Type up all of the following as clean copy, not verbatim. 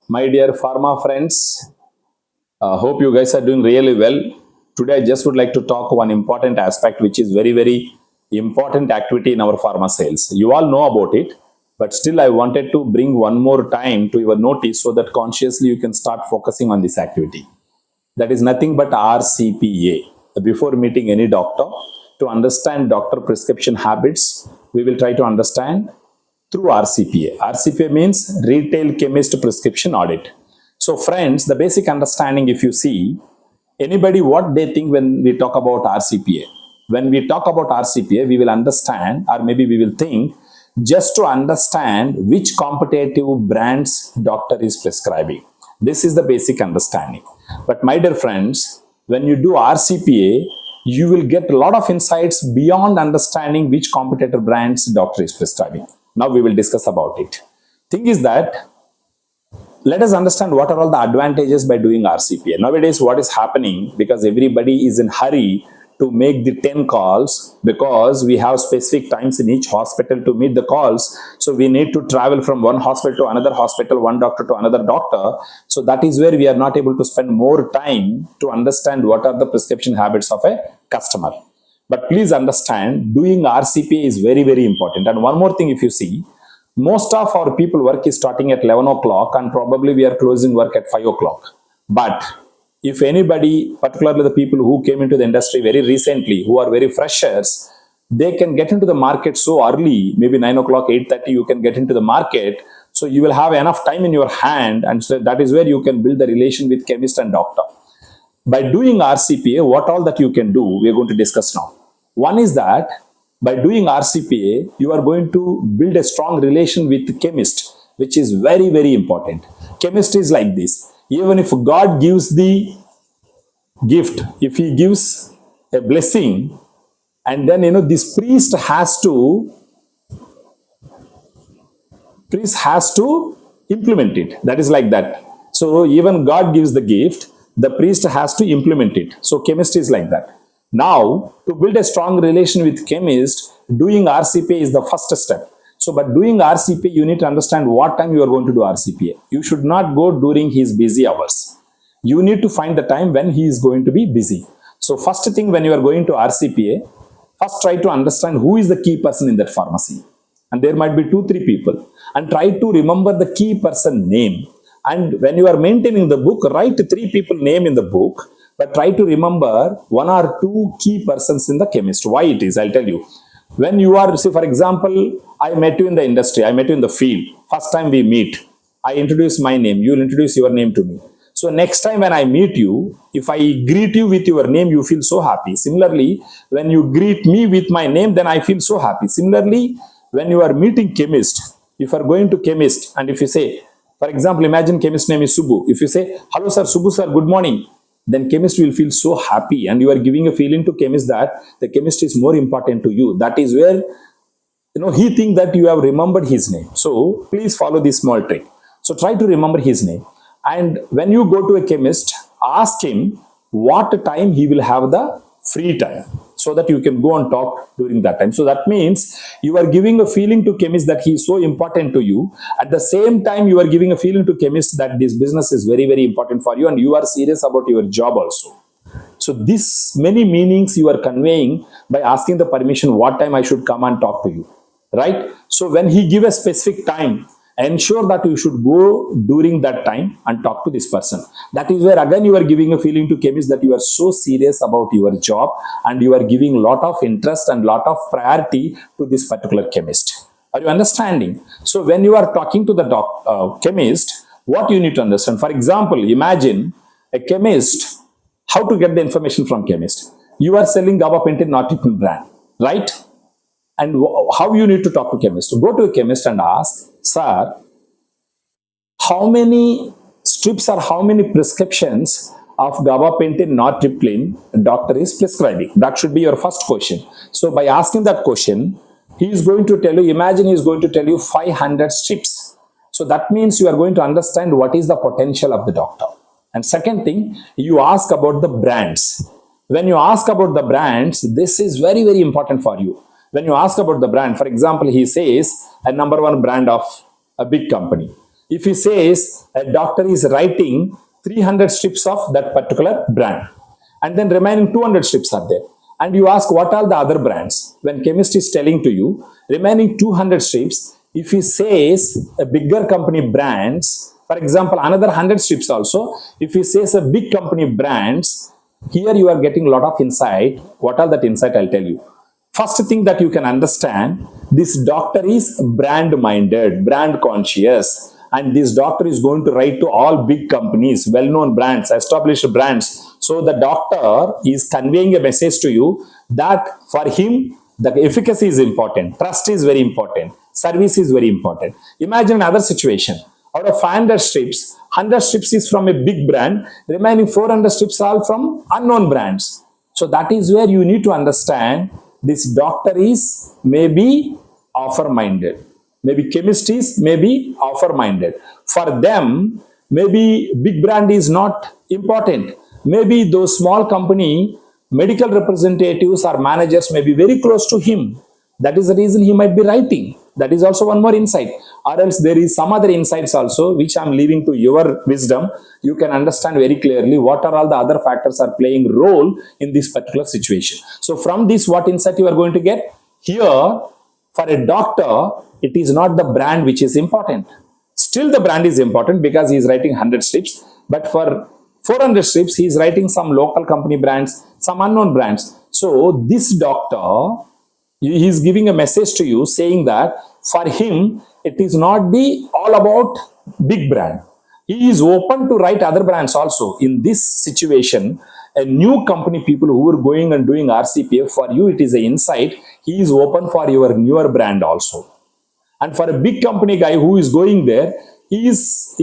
My dear pharma friends, hope you guys are doing really well. Today, I just would like to talk one important aspect, which is very important activity in our pharma sales. You all know about it, but still, I wanted to bring one more time to your notice so that consciously you can start focusing on this activity. That is nothing but RCPA. Before meeting any doctor, to understand doctor prescription habits, we will try to understand through RCPA. RCPA means Retail Chemist Prescription Audit. So friends, the basic understanding, if you see, anybody what they think when we talk about RCPA. When we talk about RCPA, we will understand, or maybe we will think, just to understand which competitive brands doctor is prescribing. This is the basic understanding. But my dear friends, when you do RCPA, you will get a lot of insights beyond understanding which competitor brands doctor is prescribing. Now we will discuss about it. Thing is that, let us understand what are all the advantages by doing RCPA. Nowadays, what is happening, because everybody is in hurry to make the 10 calls, because we have specific times in each hospital to meet the calls. So we need to travel from one hospital to another hospital, one doctor to another doctor. So that is where we are not able to spend more time to understand what are the prescription habits of a customer. But please understand, doing RCPA is very important. And one more thing, if you see, most of our people work is starting at 11 o'clock and probably we are closing work at 5 o'clock. But if anybody, particularly the people who came into the industry very recently, who are very freshers, they can get into the market so early, maybe 9 o'clock, 8:30, you can get into the market. So you will have enough time in your hand, and so that is where you can build the relation with chemist and doctor. By doing RCPA, what all that you can do, we are going to discuss now. One is that by doing RCPA, you are going to build a strong relation with the chemist, which is very important. Chemist is like this. Even if God gives the gift, if he gives a blessing, and then this priest has to implement it. That is like that. So even God gives the gift, the priest has to implement it. So chemist is like that. Now, to build a strong relation with chemist, doing RCPA is the first step. So, but doing RCPA, you need to understand what time you are going to do RCPA. You should not go during his busy hours. You need to find the time when he is going to be busy. So, first thing, when you are going to RCPA, first try to understand who is the key person in that pharmacy. And there might be 2-3 people. And try to remember the key person name. And when you are maintaining the book, write 3 people name in the book. But try to remember 1 or 2 key persons in the chemist. Why it is, I'll tell you. When you are, say for example, I met you in the industry, I met you in the field. First time we meet, I introduce my name, you will introduce your name to me. So next time when I meet you, if I greet you with your name, you feel so happy. Similarly, when you greet me with my name, then I feel so happy. Similarly, when you are meeting chemist, if you are going to chemist and if you say, for example, imagine chemist name is Subbu. If you say, hello sir, Subbu sir, good morning. Then chemist will feel so happy, and you are giving a feeling to chemist that the chemist is more important to you. That is where he think that you have remembered his name. So please follow this small trick. So try to remember his name, and when you go to a chemist, ask him what time he will have the free time, so that you can go and talk during that time. So that means you are giving a feeling to chemist that he is so important to you. At the same time, you are giving a feeling to chemist that this business is very important for you and you are serious about your job also. So this many meanings you are conveying by asking the permission what time I should come and talk to you, right? So when he give a specific time, ensure that you should go during that time and talk to this person. That is where again you are giving a feeling to chemist that you are so serious about your job and you are giving a lot of interest and lot of priority to this particular chemist. Are you understanding? So when you are talking to the chemist, what you need to understand? For example, imagine a chemist, how to get the information from chemist. You are selling gabapentin nortriptyl brand, right? And how you need to talk to chemist? Go to a chemist and ask, sir, how many strips or how many prescriptions of gabapentin nortriptyl doctor is prescribing? That should be your first question. So by asking that question, he is going to tell you, imagine he is going to tell you 500 strips. So that means you are going to understand what is the potential of the doctor. And second thing, you ask about the brands. When you ask about the brands, this is very important for you. When you ask about the brand, for example, he says a number 1 brand of a big company. If he says a doctor is writing 300 strips of that particular brand, and then remaining 200 strips are there, and you ask what are the other brands, when chemist is telling to you remaining 200 strips, if he says a bigger company brands, for example another 100 strips also, if he says a big company brands, here you are getting a lot of insight. What are that insight? I'll tell you. First thing that you can understand, this doctor is brand minded, brand conscious, and this doctor is going to write to all big companies, well known brands, established brands. So the doctor is conveying a message to you that for him the efficacy is important, trust is very important, service is very important. Imagine another situation. Out of 500 strips, 100 strips is from a big brand, remaining 400 strips are from unknown brands. So that is where you need to understand this doctor is maybe offer minded, maybe chemist is maybe offer minded. For them, maybe big brand is not important. Maybe those small company medical representatives or managers may be very close to him. That is the reason he might be writing. That is also one more insight. Or else there is some other insights also which I am leaving to your wisdom. You can understand very clearly what are all the other factors are playing role in this particular situation. So from this, what insight you are going to get? Here, for a doctor, it is not the brand which is important. Still the brand is important because he is writing 100 strips. But for 400 strips, he is writing some local company brands, some unknown brands. So this doctor, he is giving a message to you saying that for him, it is not the all about big brand. He is open to write other brands also. In this situation, a new company people who are going and doing RCPA, for you it is an insight. He is open for your newer brand also. And for a big company guy who is going there, he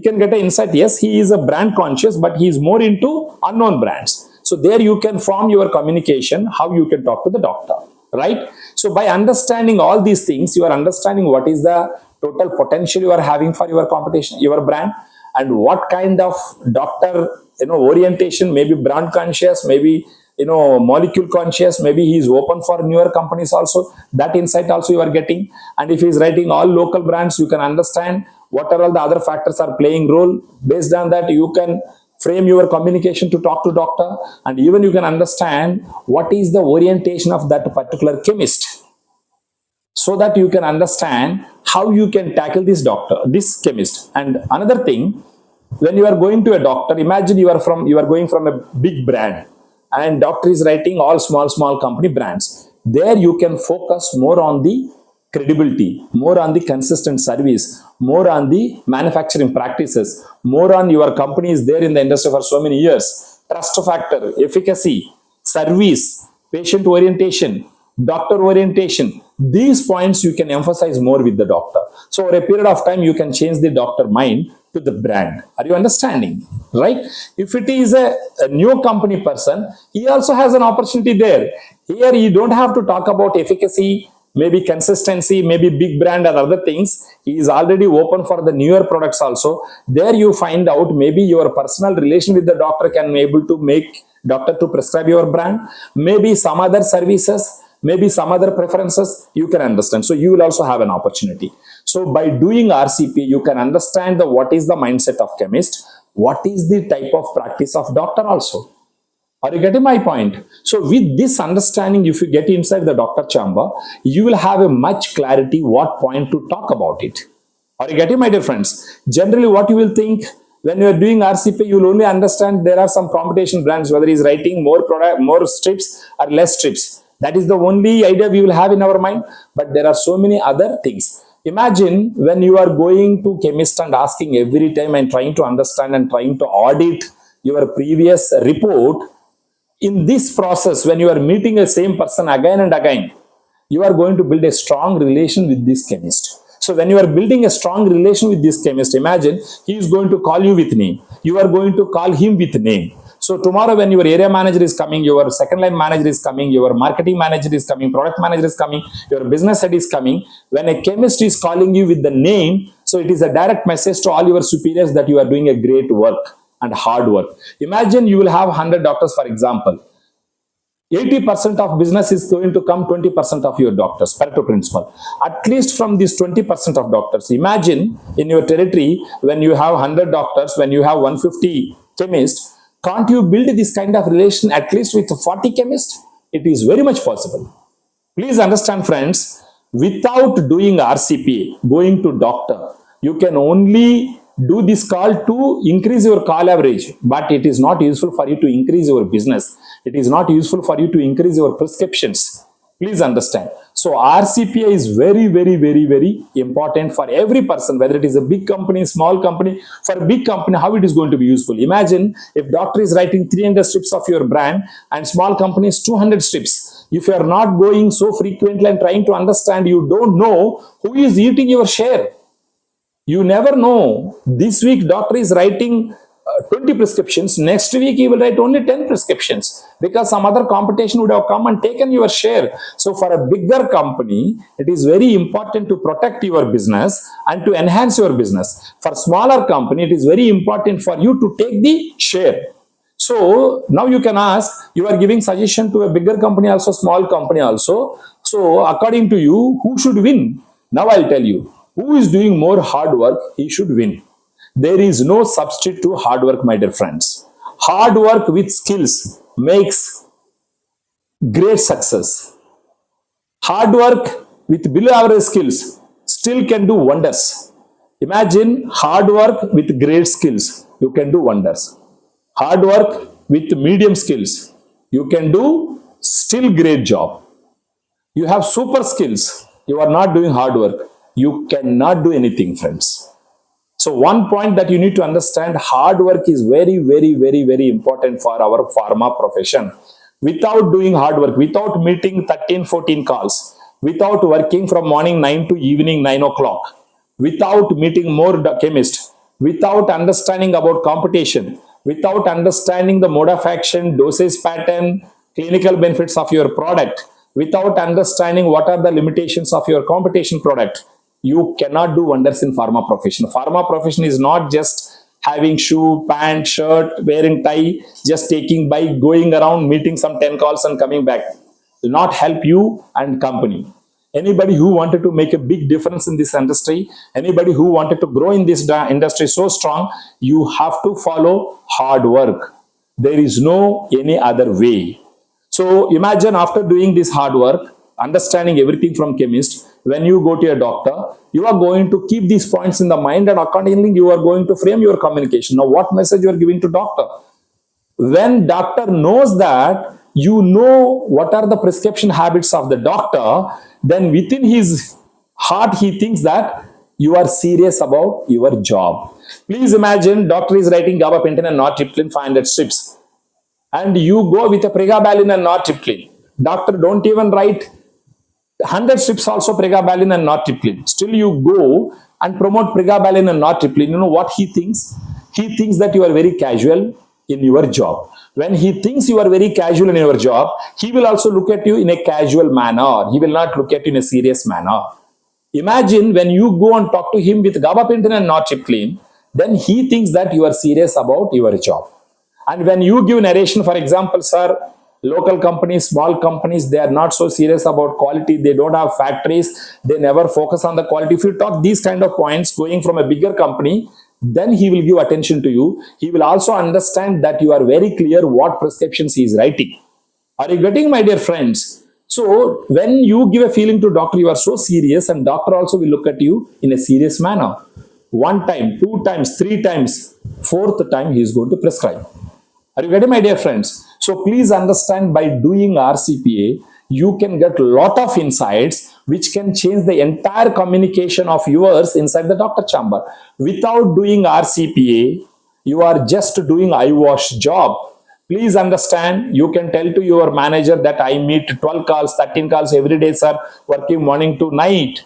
can get an insight. Yes, he is a brand conscious, but he is more into unknown brands. So there you can form your communication, how you can talk to the doctor, right? So by understanding all these things, you are understanding what is the total potential you are having for your competition, your brand, and what kind of doctor orientation, maybe brand conscious, maybe molecule conscious, maybe he is open for newer companies also. That insight also you are getting. And if he is writing all local brands, you can understand what are all the other factors are playing role. Based on that, you can frame your communication to talk to doctor, and even you can understand what is the orientation of that particular chemist, so that you can understand how you can tackle this doctor, this chemist. And another thing, when you are going to a doctor, imagine you are going from a big brand, and doctor is writing all small company brands. There you can focus more on the credibility, more on the consistent service, more on the manufacturing practices, more on your company is there in the industry for so many years, trust factor, efficacy, service, patient orientation, doctor orientation. These points you can emphasize more with the doctor. So over a period of time, you can change the doctor mind to the brand. Are you understanding? Right? If it is a new company person, he also has an opportunity there. Here you don't have to talk about efficacy, maybe consistency, maybe big brand and other things. He is already open for the newer products also. There you find out maybe your personal relation with the doctor can be able to make doctor to prescribe your brand. Maybe some other services, maybe some other preferences you can understand. So you will also have an opportunity. So by doing RCP, you can understand what is the mindset of chemist, what is the type of practice of doctor also. Are you getting my point? So with this understanding, if you get inside the doctor chamber, you will have a much clarity what point to talk about it. Are you getting my dear friends? Generally, what you will think when you are doing RCP, you will only understand there are some competition brands, whether is writing more product, more strips or less strips. That is the only idea we will have in our mind. But there are so many other things. Imagine when you are going to chemist and asking every time and trying to understand and trying to audit your previous report. In this process, when you are meeting a same person again and again, you are going to build a strong relation with this chemist. So when you are building a strong relation with this chemist, imagine he is going to call you with name. You are going to call him with name. So tomorrow when your area manager is coming, your second line manager is coming, your marketing manager is coming, product manager is coming, your business head is coming. When a chemist is calling you with the name, so it is a direct message to all your superiors that you are doing a great work and hard work. Imagine you will have 100 doctors, for example. 80% of business is going to come 20% of your doctors. Pareto principle. At least from these 20% of doctors. Imagine in your territory when you have 100 doctors, when you have 150 chemists, can't you build this kind of relation at least with 40 chemists? It is very much possible. Please understand, friends, without doing RCPA, going to doctor, you can only do this call to increase your call average, but it is not useful for you to increase your business. It is not useful for you to increase your prescriptions. Please understand. So RCPA is very, very, very, very important for every person, whether it is a big company, small company. For a big company, how it is going to be useful? Imagine if doctor is writing 300 strips of your brand and small company is 200 strips. If you are not going so frequently and trying to understand, you don't know who is eating your share. You never know. This week, doctor is writing 20 prescriptions. Next week, he will write only 10 prescriptions because some other competition would have come and taken your share. So for a bigger company, it is very important to protect your business and to enhance your business. For smaller company, it is very important for you to take the share. So now you can ask, you are giving suggestion to a bigger company also, small company also. So according to you, who should win? Now I'll tell you, who is doing more hard work, he should win. There is no substitute to hard work, my dear friends. Hard work with skills makes great success. Hard work with below average skills still can do wonders. Imagine hard work with great skills, you can do wonders. Hard work with medium skills, you can do still great job. You have super skills, you are not doing hard work, you cannot do anything, friends. So one point that you need to understand, hard work is very, very, very, very important for our pharma profession. Without doing hard work, without meeting 13, 14 calls, without working from morning 9 to evening 9 o'clock, without meeting more chemists, without understanding about competition, without understanding the mode of action, dosage pattern, clinical benefits of your product, without understanding what are the limitations of your competition product, you cannot do wonders in pharma profession. Pharma profession is not just having shoe, pant, shirt, wearing tie, just taking bike, going around, meeting some 10 calls and coming back. Will not help you and company. Anybody who wanted to make a big difference in this industry, anybody who wanted to grow in this industry so strong, you have to follow hard work. There is no any other way. So imagine after doing this hard work, understanding everything from chemist, when you go to a doctor, you are going to keep these points in the mind and accordingly you are going to frame your communication. Now what message you are giving to doctor? When doctor knows that you know what are the prescription habits of the doctor, then within his heart he thinks that you are serious about your job. Please imagine doctor is writing gabapentin and nortriptyline 500 strips and you go with a pregabalin and nortriptyline. Doctor don't even write 100 strips also pregabalin and nortriptyline. Still you go and promote pregabalin and nortriptyline. You know what he thinks? He thinks that you are very casual in your job. When he thinks you are very casual in your job, he will also look at you in a casual manner. He will not look at you in a serious manner. Imagine when you go and talk to him with gabapentin and nortriptyline, then he thinks that you are serious about your job. And when you give narration, for example, sir, local companies, small companies, they are not so serious about quality. They don't have factories. They never focus on the quality. If you talk these kind of points going from a bigger company, then he will give attention to you. He will also understand that you are very clear what prescriptions he is writing. Are you getting, my dear friends? So when you give a feeling to doctor, you are so serious and doctor also will look at you in a serious manner. One time, two times, three times, fourth time he is going to prescribe. Are you getting, my dear friends? So please understand, by doing RCPA, you can get a lot of insights which can change the entire communication of yours inside the doctor chamber. Without doing RCPA, you are just doing eyewash job. Please understand, you can tell to your manager that I meet 12 calls, 13 calls every day, sir, working morning to night.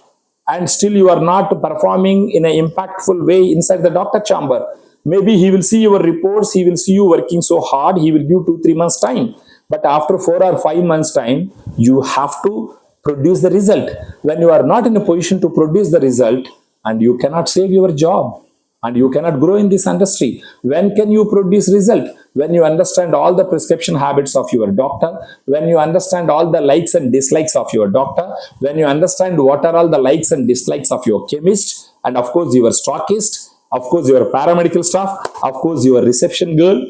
And still you are not performing in an impactful way inside the doctor chamber. Maybe he will see your reports, he will see you working so hard, he will give 2-3 months time. But after 4 or 5 months time, you have to produce the result. When you are not in a position to produce the result, and you cannot save your job, and you cannot grow in this industry, when can you produce result? when you understand all the prescription habits of your doctor, when you understand all the likes and dislikes of your doctor, when you understand what are all the likes and dislikes of your chemist, and of course your stockist, of course your paramedical staff, of course your reception girl,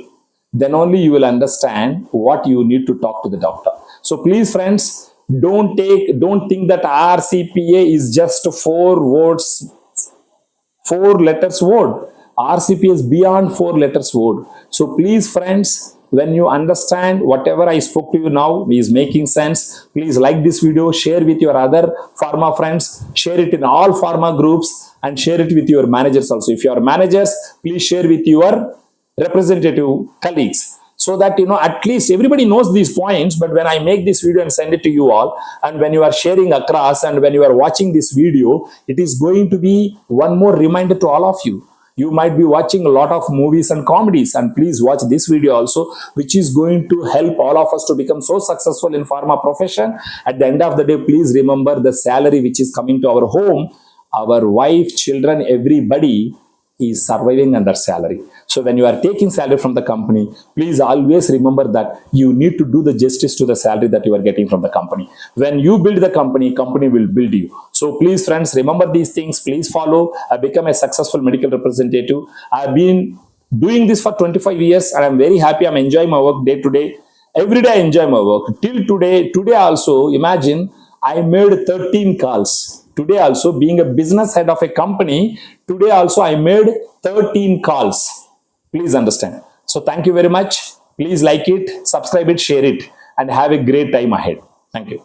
then only you will understand what you need to talk to the doctor. So please friends, don't think that RCPA is just 4 letters word. RCPA is beyond 4 letters word. So please friends, when you understand whatever I spoke to you now is making sense, please like this video, share with your other pharma friends, share it in all pharma groups, and share it with your managers also. If you are managers, please share with your representative colleagues, so that at least everybody knows these points. But when I make this video and send it to you all, and when you are sharing across, and when you are watching this video, it is going to be one more reminder to all of you. You might be watching a lot of movies and comedies, and please watch this video also, which is going to help all of us to become so successful in pharma profession. At the end of the day, please remember the salary which is coming to our home, our wife, children, everybody is surviving under salary. So when you are taking salary from the company, please always remember that you need to do the justice to the salary that you are getting from the company. When you build the company, company will build you. So please friends, remember these things. Please follow. Become a successful medical representative. I've been doing this for 25 years and I'm very happy. I'm enjoying my work day to day. Every day I enjoy my work. Till today also, imagine I made 13 calls. Today also, being a business head of a company, today also I made 13 calls. Please understand. So thank you very much. Please like it, subscribe it, share it, and have a great time ahead. Thank you.